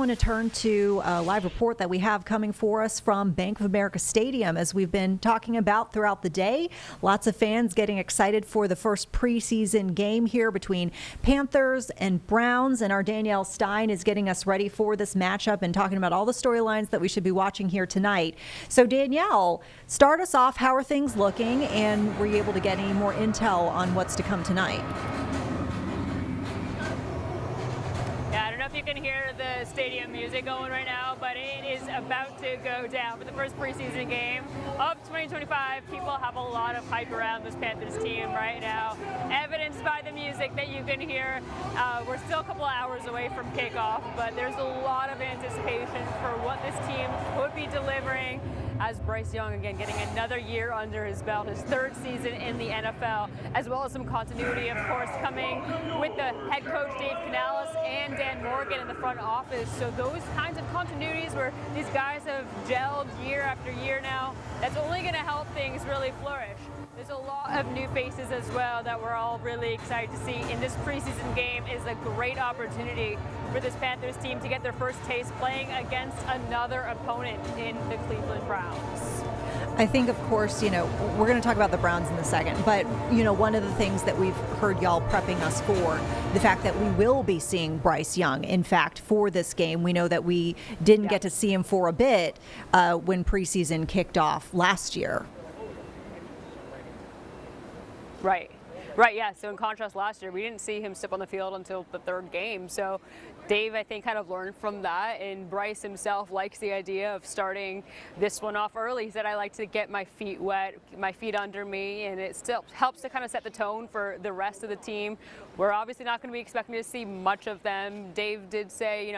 want to turn to a live report that we have coming for us from Bank of America Stadium. As we've been talking about throughout the day, lots of fans getting excited for the first preseason game here between Panthers and Browns. And our Danielle Stein is getting us ready for this matchup and talking about all the storylines that we should be watching here tonight. So Danielle, start us off. How are things looking? And were you able to get any more intel on what's to come tonight? I don't know if you can hear the stadium music going right now, but it is about to go down for the first preseason game of 2025. People have a lot of hype around this Panthers team right now, evidenced by the music that you can hear. We're still a couple of hours away from kickoff, but there's a lot of anticipation for what this team could be delivering, as Bryce Young, again, getting another year under his belt, his third season in the NFL, as well as some continuity, of course, coming with the head coach Dave Canales and Dan Morgan in the front office. So those kinds of continuities where these guys have gelled year after year now, that's only going to help things really flourish. There's a lot of new faces as well that we're all really excited to see. In this preseason game is a great opportunity for this Panthers team to get their first taste playing against another opponent in the Cleveland Browns. I think, of course, we're going to talk about the Browns in a second, but, one of the things that we've heard y'all prepping us for, the fact that we will be seeing Bryce Young, in fact, for this game. We know that we didn't get to see him for a bit when preseason kicked off last year. Right, yeah. So in contrast, last year, we didn't see him step on the field until the third game. So Dave, I think, kind of learned from that, and Bryce himself likes the idea of starting this one off early. He said, I like to get my feet wet, my feet under me, and it still helps to kind of set the tone for the rest of the team. We're obviously not going to be expecting to see much of them. Dave did say,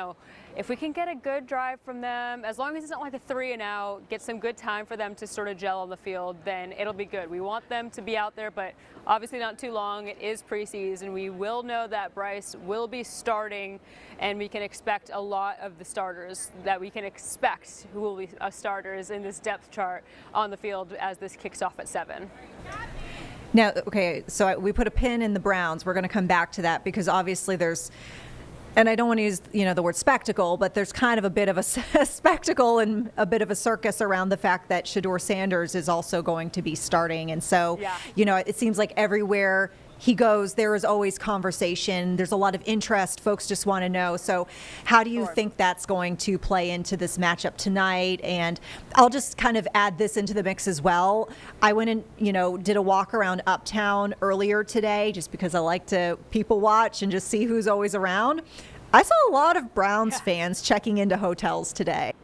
if we can get a good drive from them, as long as it's not like a 3 and out, get some good time for them to sort of gel on the field, then it'll be good. We want them to be out there, but obviously not too long. It is preseason. We will know that Bryce will be starting, and we can expect a lot of the starters that we can expect who will be starters in this depth chart on the field as this kicks off at 7. Now, okay, so we put a pin in the Browns. We're going to come back to that because obviously there's, and I don't want to use, the word spectacle, but there's kind of a bit of a spectacle and a bit of a circus around the fact that Shedeur Sanders is also going to be starting. And so, it seems like everywhere he goes, there is always conversation. There's a lot of interest. Folks just want to know. So how do you think that's going to play into this matchup tonight? And I'll just kind of add this into the mix as well. I went and, did a walk around Uptown earlier today just because I like to people watch and just see who's always around. I saw a lot of Browns fans checking into hotels today.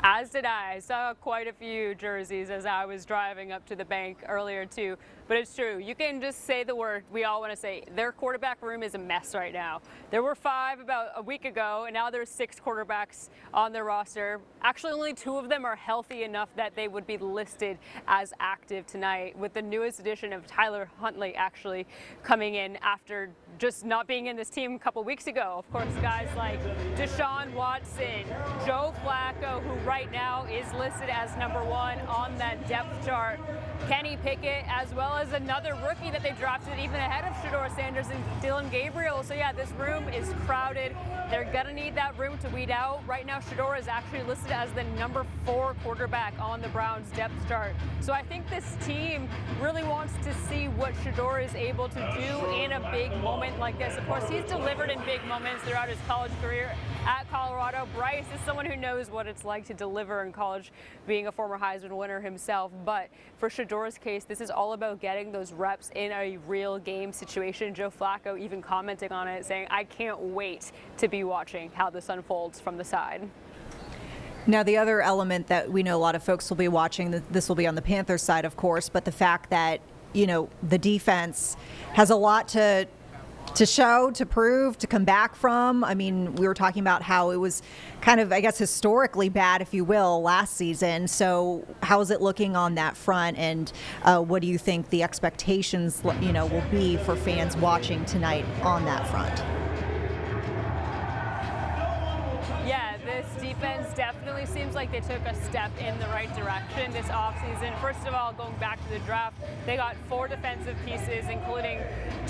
As did I. I saw quite a few jerseys as I was driving up to the bank earlier too. But it's true. You can just say the word we all want to say. Their quarterback room is a mess right now. There were 5 about a week ago, and now there's 6 quarterbacks on their roster. Actually, only 2 of them are healthy enough that they would be listed as active tonight, with the newest addition of Tyler Huntley actually coming in after just not being in this team a couple weeks ago. Of course, guys like Deshaun Watson, Joe Flacco, who right now is listed as number 1 on that depth chart, Kenny Pickett, as well as another rookie that they drafted even ahead of Shedeur Sanders and Dylan Gabriel. So yeah, this room is crowded. They're gonna need that room to weed out. Right now, Shedeur is actually listed as the number 4 quarterback on the Browns depth chart. So I think this team really wants to see what Shedeur is able to do in a big moment like this. Of course, he's delivered in big moments throughout his college career at Colorado. Bryce is someone who knows what it's like to deliver in college, being a former Heisman winner himself. But for Shedeur's case, this is all about getting those reps in a real game situation. Joe Flacco even commenting on it, saying, I can't wait to be watching how this unfolds from the side. Now, the other element that we know a lot of folks will be watching, this will be on the Panthers side, of course, but the fact that, the defense has a lot to show, to prove, to come back from. I mean, we were talking about how it was kind of, I guess, historically bad, if you will, last season. So how is it looking on that front? And what do you think the expectations, will be for fans watching tonight on that front? Yeah, this defense definitely seems like they took a step in the right direction this offseason. First of all, going back to the draft, they got 4 defensive pieces, including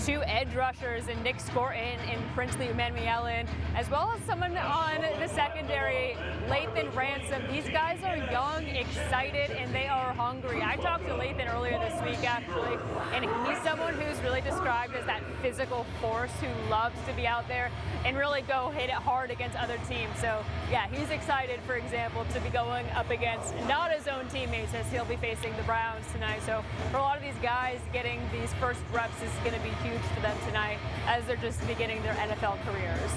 2 edge rushers in Nick Scorton and Princely Manuelin, as well as someone on the secondary, Lathan Ransom. These guys are young, excited, and they are hungry. I talked to Lathan earlier this week, actually, and he's someone who's really described as that physical force who loves to be out there and really go hit it hard against other teams. So yeah, he's excited, for example, to be going up against not his own teammates, as he'll be facing the Browns tonight. So for a lot of these guys, getting these first reps is going to be huge for them tonight as they're just beginning their NFL careers.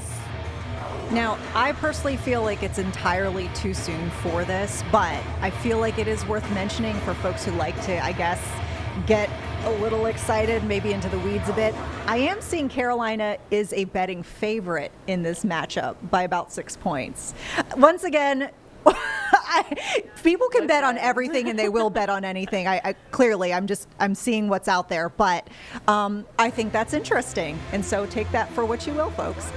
Now, I personally feel like it's entirely too soon for this, but I feel like it is worth mentioning for folks who like to, I guess, get a little excited, maybe into the weeds a bit. I am seeing Carolina is a betting favorite in this matchup by about 6 points. Once again, people can bet on everything and they will bet on anything. I clearly, I'm seeing what's out there, but I think that's interesting. And so take that for what you will, folks.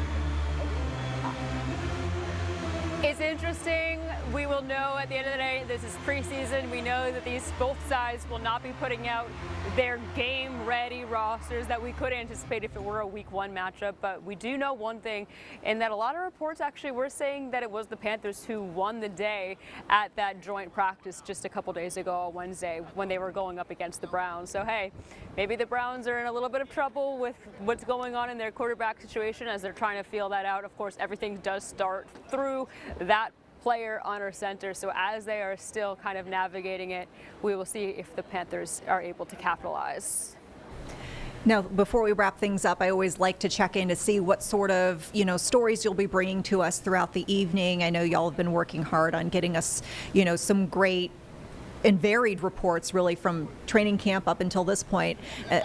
It's interesting. We will know at the end of the day, this is preseason. We know that both sides will not be putting out their game-ready rosters that we could anticipate if it were a Week 1 matchup. But we do know one thing, and that a lot of reports actually were saying that it was the Panthers who won the day at that joint practice just a couple days ago on Wednesday when they were going up against the Browns. So hey, maybe the Browns are in a little bit of trouble with what's going on in their quarterback situation as they're trying to feel that out. Of course, everything does start through that player under center. So as they are still kind of navigating it, we will see if the Panthers are able to capitalize. Now, before we wrap things up, I always like to check in to see what sort of, stories you'll be bringing to us throughout the evening. I know y'all have been working hard on getting us, some great and varied reports really from training camp up until this point.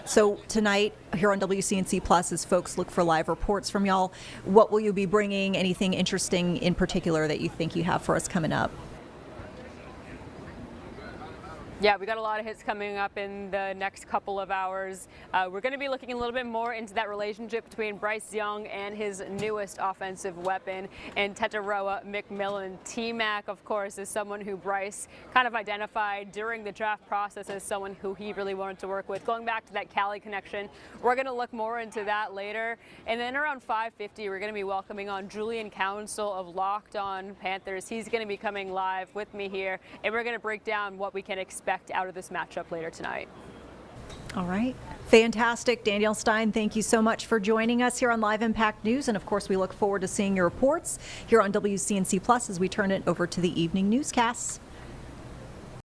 So tonight here on WCNC Plus, as folks look for live reports from y'all, what will you be bringing? Anything interesting in particular that you think you have for us coming up? Yeah, we got a lot of hits coming up in the next couple of hours. We're going to be looking a little bit more into that relationship between Bryce Young and his newest offensive weapon, and Tetaroa McMillan. T-Mac, of course, is someone who Bryce kind of identified during the draft process as someone who he really wanted to work with. Going back to that Cali connection, we're going to look more into that later. And then around 5:50, we're going to be welcoming on Julian Council of Locked On Panthers. He's going to be coming live with me here, and we're going to break down what we can expect out of this matchup later tonight. All right. Fantastic. Danielle Stein, thank you so much for joining us here on Live Impact News. And of course, we look forward to seeing your reports here on WCNC Plus as we turn it over to the evening newscasts.